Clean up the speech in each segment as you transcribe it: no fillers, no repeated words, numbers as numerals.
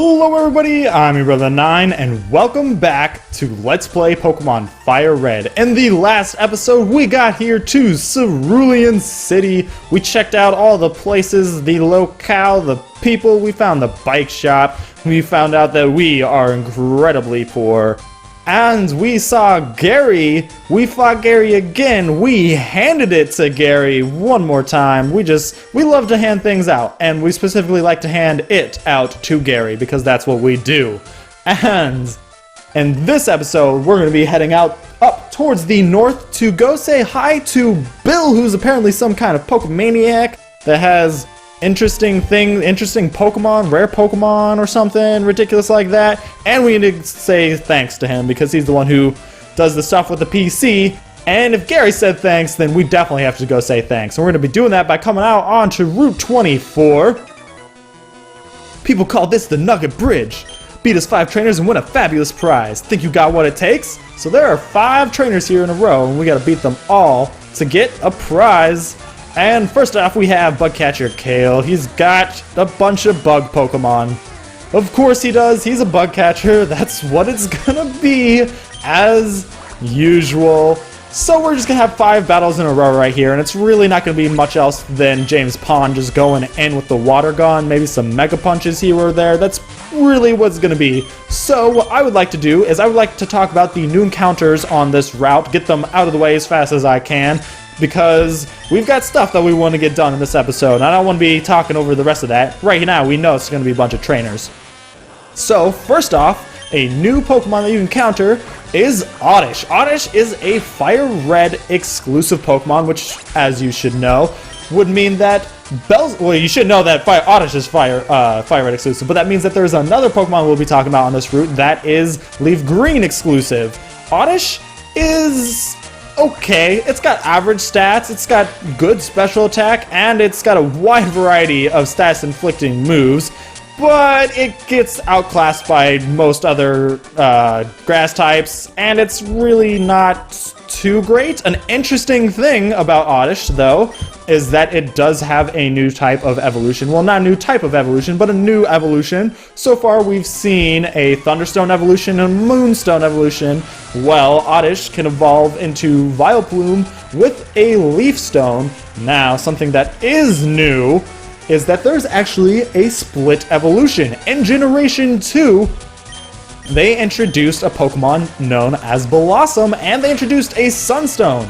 Hello everybody, I'm your brother 9 and welcome back to Let's Play Pokemon Fire Red. In the last episode we got here to Cerulean City. We checked out all the places, the locale, the people, we found the bike shop, we found out that we are incredibly poor. And we saw Gary. We fought Gary again. We handed it to Gary one more time. We love to hand things out. And we specifically like to hand it out to Gary because that's what we do. And in this episode, we're going to be heading out up towards the north to go say hi to Bill, who's apparently some kind of Pokemaniac that has interesting Pokemon, rare Pokemon or something ridiculous like that. And we need to say thanks to him because he's the one who does the stuff with the PC. And if Gary said thanks, then we definitely have to go say thanks. And we're going to be doing that by coming out onto Route 24. People call this the Nugget Bridge. Beat us 5 trainers and win a fabulous prize. Think you got what it takes? So there are 5 trainers here in a row, and we got to beat them all to get a prize. And first off, we have Bugcatcher Kale. He's got a bunch of bug Pokemon. Of course he does. He's a bug catcher. That's what it's gonna be, as usual. So we're just gonna have 5 battles in a row right here, and it's really not gonna be much else than James Pond just going in with the water gun, maybe some Mega Punches here or there. That's really what it's gonna be. So what I would like to do is I would like to talk about the new encounters on this route, get them out of the way as fast as I can, because we've got stuff that we want to get done in this episode, and I don't want to be talking over the rest of that. Right now, we know it's going to be a bunch of trainers. So, first off, a new Pokemon that you encounter is Oddish. Oddish is a Fire Red exclusive Pokemon, which, as you should know, would mean that you should know that Oddish is Fire Red exclusive, but that means that there's another Pokemon we'll be talking about on this route that is Leaf Green exclusive. Oddish is okay, it's got average stats, it's got good special attack, and it's got a wide variety of stats inflicting moves, but it gets outclassed by most other grass types, and it's really not too great. An interesting thing about Oddish, though, is that it does have a new type of evolution. Well, not a new type of evolution, but a new evolution. So far, we've seen a Thunderstone evolution and Moonstone evolution. Well, Oddish can evolve into Vileplume with a Leaf Stone. Now, something that is new is that there's actually a split evolution. In Generation 2, they introduced a Pokemon known as Blossom, and they introduced a Sunstone.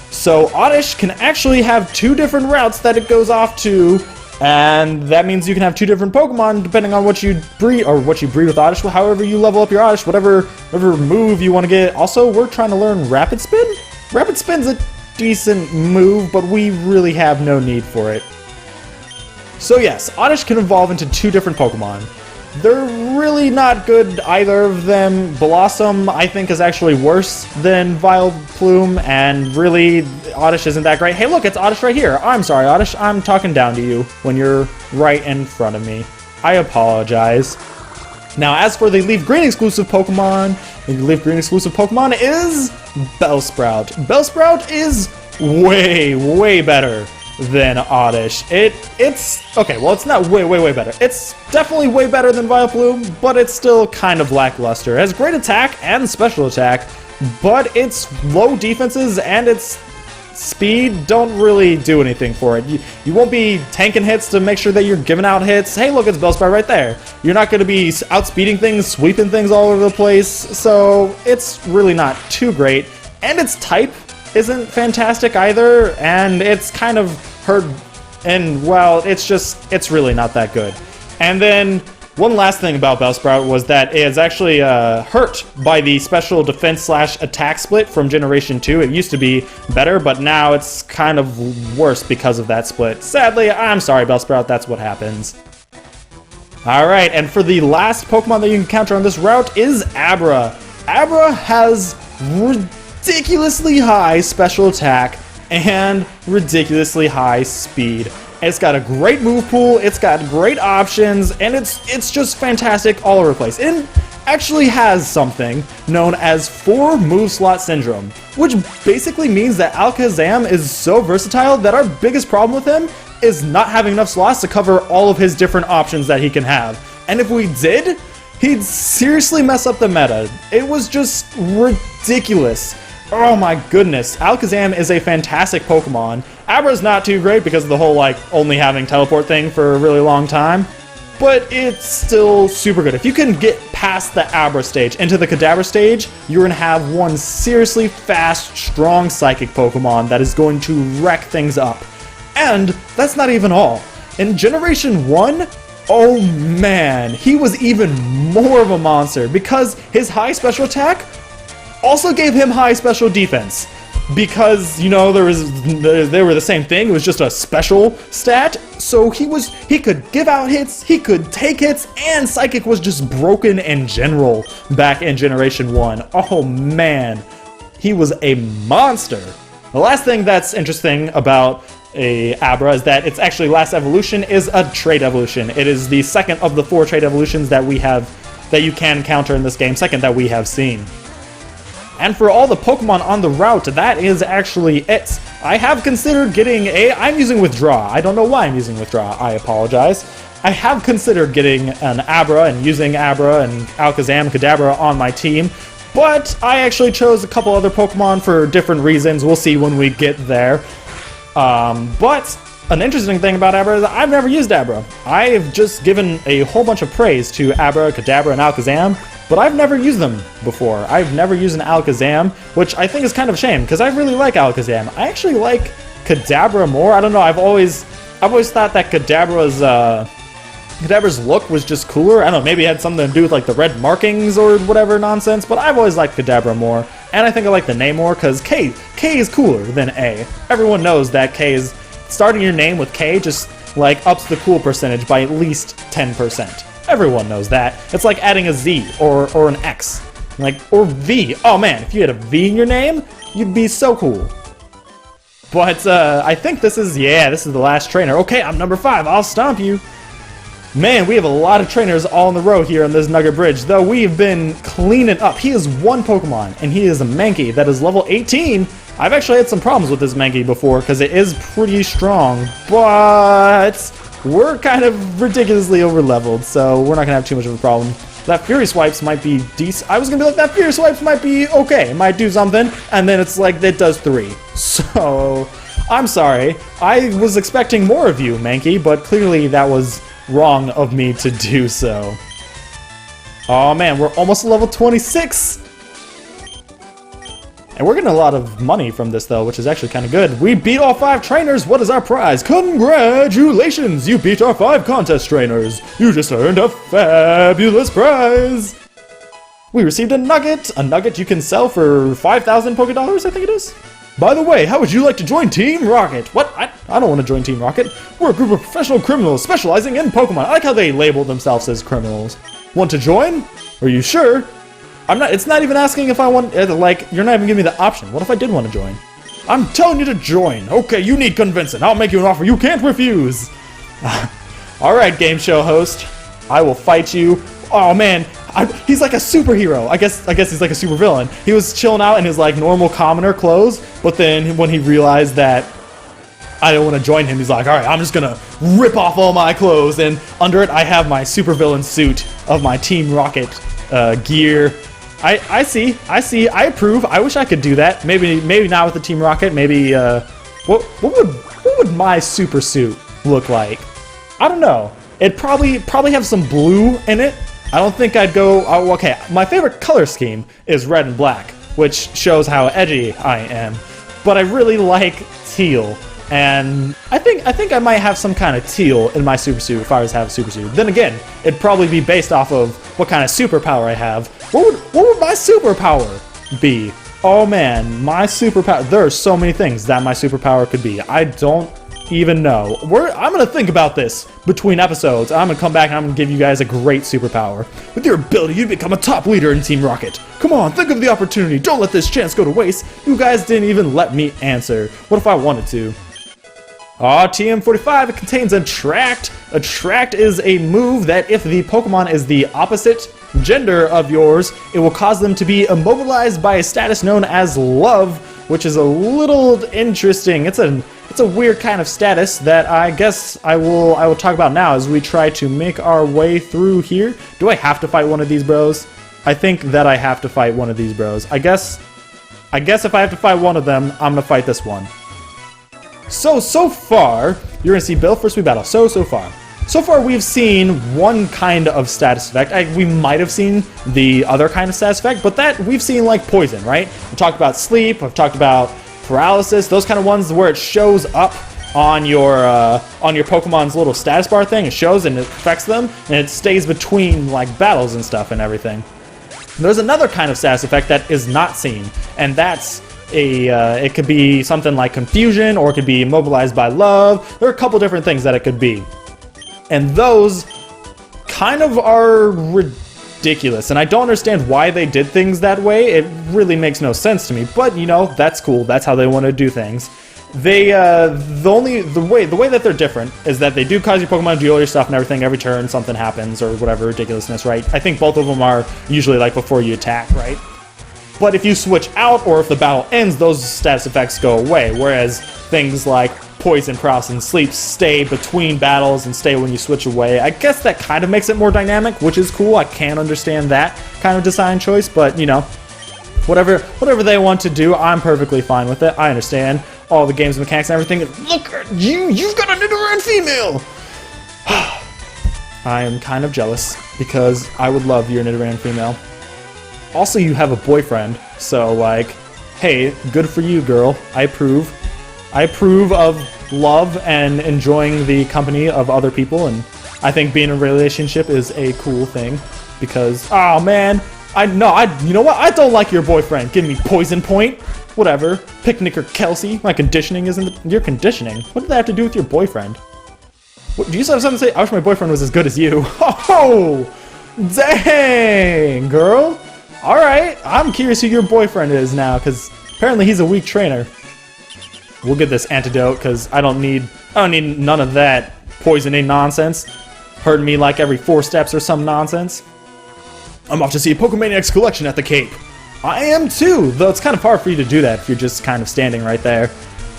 So Oddish can actually have 2 different routes that it goes off to, and that means you can have 2 different Pokemon depending on what you breed, or what you breed with Oddish, however you level up your Oddish, whatever move you want to get. Also, we're trying to learn Rapid Spin. Rapid Spin's a decent move, but we really have no need for it. So yes, Oddish can evolve into 2 different Pokemon. They're really not good, either of them. Blossom, I think, is actually worse than Vileplume, and really, Oddish isn't that great. Hey, look, it's Oddish right here. I'm sorry, Oddish. I'm talking down to you when you're right in front of me. I apologize. Now, as for the Leaf Green exclusive Pokemon, the Leaf Green exclusive Pokemon is Bellsprout. Bellsprout is way better than Oddish. It's okay, well, it's not way better. It's definitely way better than Vileplume, but it's still kind of lackluster. It has great attack and special attack, but its low defenses and its speed don't really do anything for it. You won't be tanking hits to make sure that you're giving out hits. Hey, look, it's Bellsprout right there. You're not going to be outspeeding things, sweeping things all over the place, so it's really not too great. And its type isn't fantastic either, and it's kind of hurt, and well, it's really not that good. And then one last thing about Bellsprout was that it's actually hurt by the special defense / attack split from Generation 2. It used to be better, but now it's kind of worse because of that split. Sadly, I'm sorry, Bellsprout, that's what happens. Alright, and for the last Pokemon that you can encounter on this route is Abra. Abra has ridiculously high special attack and ridiculously high speed. It's got a great move pool, it's got great options, and it's just fantastic all over the place. It actually has something known as 4 move slot syndrome, which basically means that Alakazam is so versatile that our biggest problem with him is not having enough slots to cover all of his different options that he can have. And if we did, he'd seriously mess up the meta. It was just ridiculous. Oh my goodness. Alakazam is a fantastic Pokemon. Abra's not too great because of the whole, like, only having teleport thing for a really long time. But it's still super good. If you can get past the Abra stage into the Kadabra stage, you're gonna have one seriously fast, strong Psychic Pokemon that is going to wreck things up. And that's not even all. In Generation 1, oh man, he was even more of a monster because his high special attack also gave him high special defense. Because, you know, they were the same thing, it was just a special stat, so he could give out hits, he could take hits, and Psychic was just broken in general back in Generation 1. Oh man, he was a monster. The last thing that's interesting about a Abra is that its actually last evolution is a trait evolution. It is the second of the 4 trait evolutions that you can encounter in this game, second that we have seen. And for all the Pokemon on the route, that is actually it. I have considered getting I'm using Withdraw. I don't know why I'm using Withdraw. I apologize. I have considered getting an Abra and using Abra and Alakazam and Kadabra on my team, but I actually chose a couple other Pokemon for different reasons. We'll see when we get there. But an interesting thing about Abra is I've never used Abra. I've just given a whole bunch of praise to Abra, Kadabra, and Alakazam, but I've never used them before. I've never used an Alakazam, which I think is kind of a shame, because I really like Alakazam. I actually like Kadabra more. I don't know, I've always thought that Kadabra's look was just cooler. I don't know, maybe it had something to do with like the red markings or whatever nonsense, but I've always liked Kadabra more. And I think I like the name more, because K is cooler than A. Everyone knows that K is, starting your name with K just like ups the cool percentage by at least 10%. Everyone knows that. It's like adding a Z or an X, or V. Oh man, if you had a V in your name, you'd be so cool. But I think this is the last trainer. Okay, I'm number 5. I'll stomp you. Man, we have a lot of trainers all in the row here on this Nugget Bridge, though we've been cleaning up. He is one Pokemon, and he is a Mankey that is level 18. I've actually had some problems with this Mankey before, because it is pretty strong, but we're kind of ridiculously over-leveled, so we're not going to have too much of a problem. That Fury Swipes might be decent. I was going to be like, that Fury Swipes might be okay. It might do something, and then it's like, it does 3. So, I'm sorry. I was expecting more of you, Mankey, but clearly that was wrong of me to do so. Oh man, we're almost level 26! And we're getting a lot of money from this though, which is actually kind of good. We beat all 5 trainers! What is our prize? Congratulations! You beat our 5 contest trainers! You just earned a fabulous prize! We received a nugget you can sell for 5,000 Pokédollars, I think it is? By the way, how would you like to join Team Rocket? What? I don't want to join Team Rocket. We're a group of professional criminals specializing in Pokemon. I like how they label themselves as criminals. Want to join? Are you sure? It's not even asking if I want, like, you're not even giving me the option. What if I did want to join? I'm telling you to join. Okay, you need convincing. I'll make you an offer you can't refuse. Alright, game show host. I will fight you. Oh man, he's like a superhero. I guess he's like a supervillain. He was chilling out in his like normal commoner clothes, but then when he realized that I don't want to join him, he's like, alright, I'm just gonna rip off all my clothes, and under it I have my supervillain suit of my Team Rocket gear. I see, I approve. I wish I could do that. Maybe not with the Team Rocket. Maybe what would my super suit look like? I don't know. It'd probably have some blue in it. I don't think I'd go. Oh, okay, my favorite color scheme is red and black, which shows how edgy I am. But I really like teal, and I think I might have some kind of teal in my super suit if I was to have a super suit. Then again, it'd probably be based off of what kind of superpower I have. What would my superpower be? Oh man, my superpower. There are so many things that my superpower could be. I don't even know. I'm gonna think about this between episodes. I'm gonna come back and I'm gonna give you guys a great superpower. With your ability, you'd become a top leader in Team Rocket. Come on, think of the opportunity. Don't let this chance go to waste. You guys didn't even let me answer. What if I wanted to? Aw, TM45, it contains Attract. Attract is a move that if the Pokemon is the opposite gender of yours, it will cause them to be immobilized by a status known as Love, which is a little interesting. It's It's a weird kind of status that I guess I will talk about now as we try to make our way through here. Do I have to fight one of these bros? I think that I have to fight one of these bros. I guess if I have to fight one of them, I'm gonna fight this one. So far, you're gonna see Bill first we battle. So far. So far, we've seen one kind of status effect. We might have seen the other kind of status effect, but that we've seen like poison, right? We talked about sleep. I've talked about paralysis. Those kind of ones where it shows up on your Pokemon's little status bar thing. It shows and it affects them, and it stays between like battles and stuff and everything. There's another kind of status effect that is not seen, and that's it could be something like confusion, or it could be immobilized by love. There are a couple different things that it could be. And those kind of are ridiculous, and I don't understand why they did things that way. It really makes no sense to me, but you know, that's cool. That's how they want to do things. They, the way that they're different is that they do cause your Pokemon to do all your stuff and everything every turn, something happens or whatever ridiculousness, right? I think both of them are usually like before you attack, right? But if you switch out or if the battle ends, those status effects go away, whereas things like poison, paralysis, and sleep stay between battles and stay when you switch away. I guess that kind of makes it more dynamic, which is cool. I can understand that kind of design choice, but you know, whatever they want to do, I'm perfectly fine with it. I understand all the games mechanics and everything. Look at you, you've got a Nidoran female! I am kind of jealous because I would love your Nidoran female. Also, you have a boyfriend, so like, hey, good for you, girl. I approve. I approve of love and enjoying the company of other people, and I think being in a relationship is a cool thing because, oh man, you know what? I don't like your boyfriend. Give me poison point, whatever. Picnic or Kelsey. My conditioning isn't your conditioning. What did that have to do with your boyfriend? What, do you have something to say? I wish my boyfriend was as good as you. Oh, dang, girl. All right, I'm curious who your boyfriend is now, because apparently he's a weak trainer. We'll get this antidote because I don't need none of that poisoning nonsense. Hurting me like every 4 steps or some nonsense. I'm off to see a Pokemaniacs collection at the Cape. I am too, though it's kind of hard for you to do that if you're just kind of standing right there.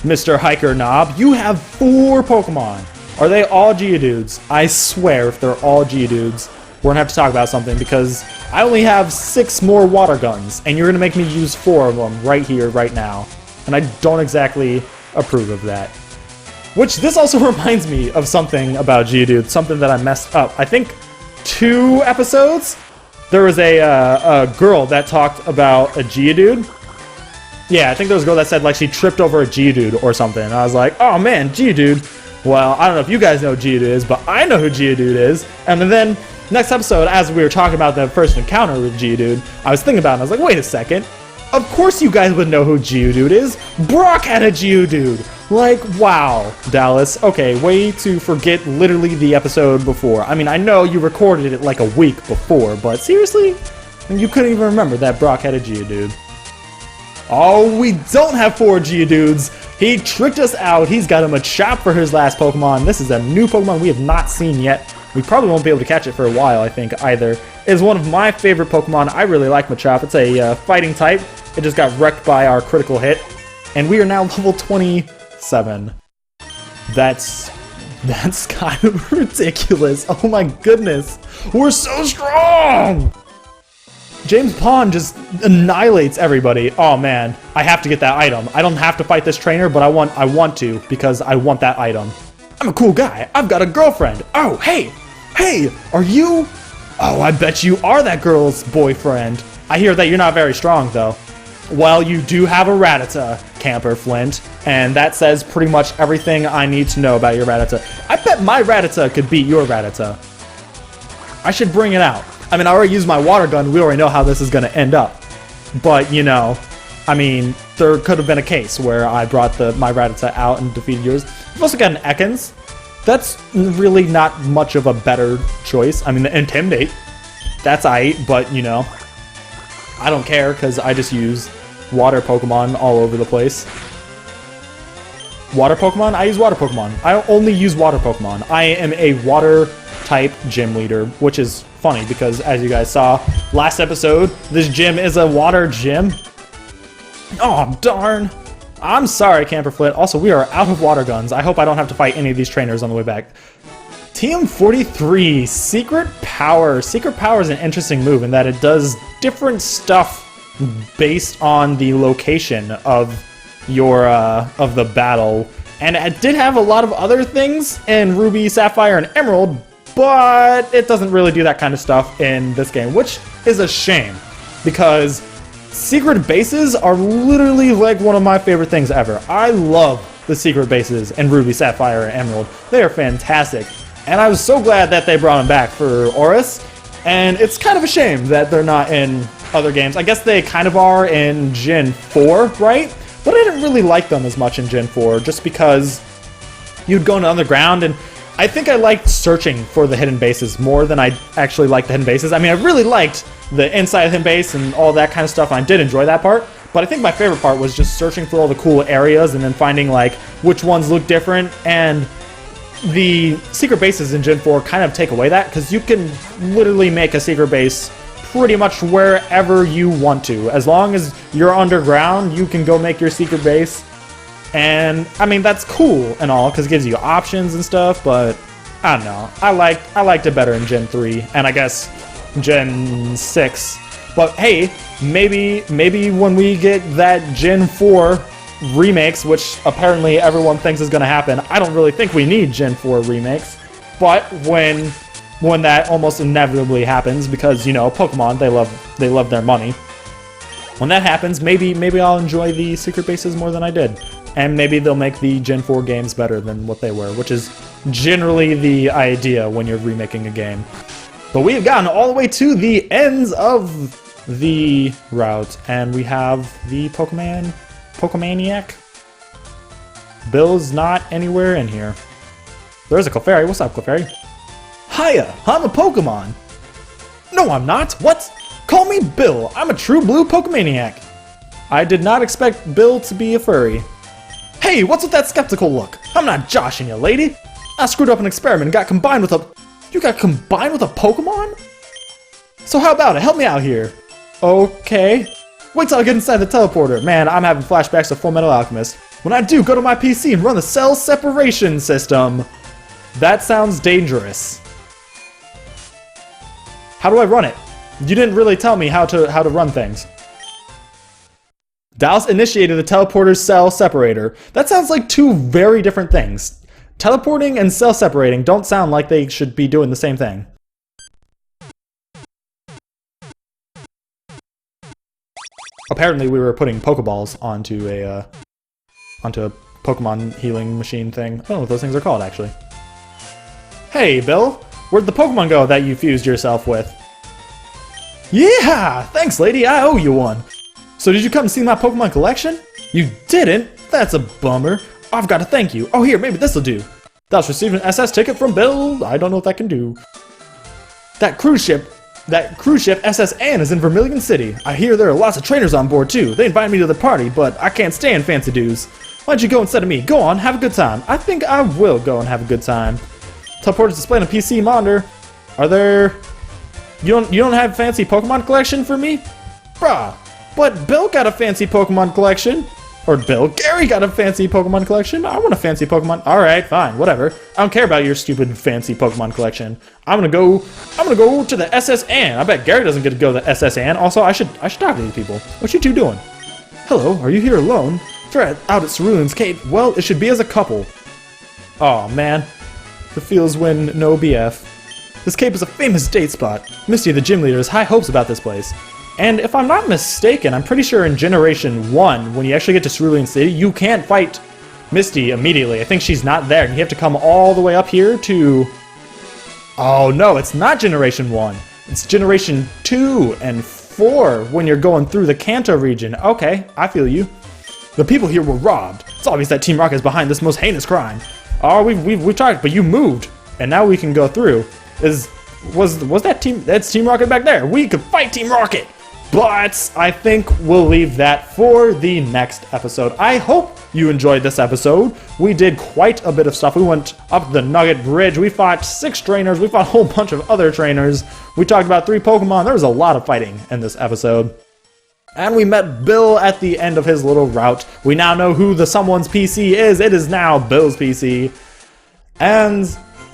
Mr. Hiker Knob, you have 4 Pokemon. Are they all Geodudes? I swear if they're all Geodudes, we're gonna have to talk about something because I only have 6 more water guns and you're gonna make me use 4 of them right here, right now. And I don't exactly approve of that. Which, this also reminds me of something about Geodude, something that I messed up. I think 2 episodes, there was a girl that talked about a Geodude. Yeah, I think there was a girl that said like she tripped over a Geodude or something. And I was like, oh man, Geodude. Well, I don't know if you guys know who Geodude is, but I know who Geodude is. And then next episode, as we were talking about the first encounter with Geodude, I was thinking about it and I was like, wait a second. Of course you guys would know who Geodude is. Brock had a Geodude. Like, wow, Dallas. Okay, way to forget literally the episode before. I mean, I know you recorded it like a week before, but seriously? You couldn't even remember that Brock had a Geodude. Oh, we don't have 4 Geodudes. He tricked us out. He's got him a Machop for his last Pokemon. This is a new Pokemon we have not seen yet. We probably won't be able to catch it for a while, I think, either. It is one of my favorite Pokemon. I really like Machop. It's a fighting type. It just got wrecked by our critical hit. And we are now level 27. That's kind of ridiculous. Oh my goodness. We're so strong! James Pond just annihilates everybody. Oh man, I have to get that item. I don't have to fight this trainer, but I want to because I want that item. I'm a cool guy. I've got a girlfriend. Oh, hey, are you? Oh, I bet you are that girl's boyfriend. I hear that you're not very strong though. Well, you do have a Rattata, Camper Flint, and that says pretty much everything I need to know about your Rattata. I bet my Rattata could beat your Rattata. I should bring it out. I mean, I already used my water gun. We already know how this is going to end up. But, you know, I mean, there could have been a case where I brought my Rattata out and defeated yours. We've also got an Ekans. That's really not much of a better choice. I mean, the Intimidate, that's aight, but, you know, I don't care because I just use water Pokemon all over the place. Water Pokemon? I use water Pokemon. I only use water Pokemon. I am a water type gym leader, which is funny because as you guys saw last episode, this gym is a water gym. Oh, darn. I'm sorry, Camperflit. Also, we are out of water guns. I hope I don't have to fight any of these trainers on the way back. TM43, Secret Power. Secret Power is an interesting move in that it does different stuff based on the location of your of the battle. And it did have a lot of other things in Ruby, Sapphire, and Emerald, but it doesn't really do that kind of stuff in this game, which is a shame, because secret bases are literally like one of my favorite things ever. I love the secret bases in Ruby, Sapphire, and Emerald. They are fantastic. And I was so glad that they brought them back for Oris, and it's kind of a shame that they're not in other games. I guess they kind of are in Gen 4, right? But I didn't really like them as much in Gen 4, just because you'd go into underground, and I think I liked searching for the hidden bases more than I actually liked the hidden bases. I mean, I really liked the inside of the hidden base and all that kind of stuff, and I did enjoy that part. But I think my favorite part was just searching for all the cool areas and then finding, like, which ones look different. And the secret bases in Gen 4 kind of take away that, because you can literally make a secret base pretty much wherever you want to. As long as you're underground, you can go make your secret base. And, I mean, that's cool and all, because it gives you options and stuff, but I don't know. I liked it better in Gen 3, and I guess Gen 6. But hey, maybe when we get that Gen 4 remakes, which apparently everyone thinks is going to happen. I don't really think we need Gen 4 remakes, but when that almost inevitably happens, because, you know, Pokemon, they love their money. When that happens, maybe I'll enjoy the secret bases more than I did, and maybe they'll make the Gen 4 games better than what they were, which is generally the idea when you're remaking a game. But we have gotten all the way to the ends of the route, and we have the Pokemaniac. Bill's not anywhere in here. There's a Clefairy. What's up, Clefairy? Hiya! I'm a Pokemon! No, I'm not! What? Call me Bill! I'm a true blue Pokemaniac! I did not expect Bill to be a furry. Hey, what's with that skeptical look? I'm not joshing you, lady! I screwed up an experiment and got combined with a... You got combined with a Pokemon? So how about it? Help me out here. Okay. Wait till I get inside the teleporter. Man, I'm having flashbacks to Full Metal Alchemist. When I do, go to my PC and run the cell separation system. That sounds dangerous. How do I run it? You didn't really tell me how to run things. Dallas initiated the teleporter's cell separator. That sounds like two very different things. Teleporting and cell separating don't sound like they should be doing the same thing. Apparently we were putting Pokeballs onto a Pokemon healing machine thing. I don't know what those things are called, actually. Hey, Bill! Where'd the Pokemon go that you fused yourself with? Yeah! Thanks, lady! I owe you one! So did you come see my Pokemon collection? You didn't? That's a bummer. I've got to thank you. Oh, here, maybe this'll do. Dallas received an SS ticket from Bill. I don't know what that can do. That cruise ship SS Anne is in Vermilion City. I hear there are lots of trainers on board too. They invited me to the party, but I can't stand fancy dues. Why don't you go instead of me? Go on, have a good time. I think I will go and have a good time. Teleporters displayed on PC monitor. Are there... You don't have a fancy Pokemon collection for me? Bruh, but Bill got a fancy Pokemon collection. Or Gary got a fancy Pokemon collection. I want a fancy Pokemon. Alright, fine, whatever. I don't care about your stupid fancy Pokemon collection. I'm gonna go to the SS Anne. I bet Gary doesn't get to go to the SS Anne. Also, I should talk to these people. What you two doing? Hello, are you here alone? If you're out at Cerulean's Cape, well, it should be as a couple. Aw, man. The feels when no BF. This cape is a famous date spot. Misty, the gym leader, has high hopes about this place. And if I'm not mistaken, I'm pretty sure in Generation 1, when you actually get to Cerulean City, you can't fight Misty immediately. I think she's not there, and you have to come all the way up here to... Oh no, it's not Generation 1. It's Generation 2 and 4 when you're going through the Kanto region. Okay, I feel you. The people here were robbed. It's obvious that Team Rocket is behind this most heinous crime. Oh, we've tried, but you moved, and now we can go through. Was that Team... That's Team Rocket back there. We could fight Team Rocket! But I think we'll leave that for the next episode. I hope you enjoyed this episode. We did quite a bit of stuff. We went up the Nugget Bridge. We fought 6 trainers. We fought a whole bunch of other trainers. We talked about 3 Pokemon. There was a lot of fighting in this episode. And we met Bill at the end of his little route. We now know who the someone's PC is. It is now Bill's PC. And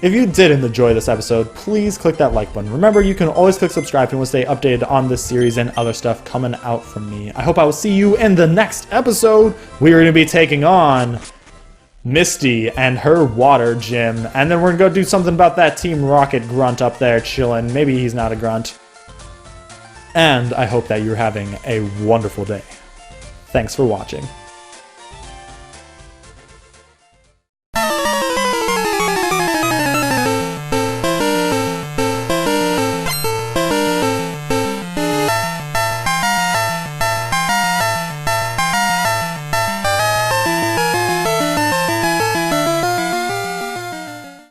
if you did enjoy this episode, please click that like button. Remember, you can always click subscribe if you want to stay updated on this series and other stuff coming out from me. I hope I will see you in the next episode. We're going to be taking on Misty and her water gym. And then we're going to go do something about that Team Rocket grunt up there chilling. Maybe he's not a grunt. And I hope that you're having a wonderful day. Thanks for watching.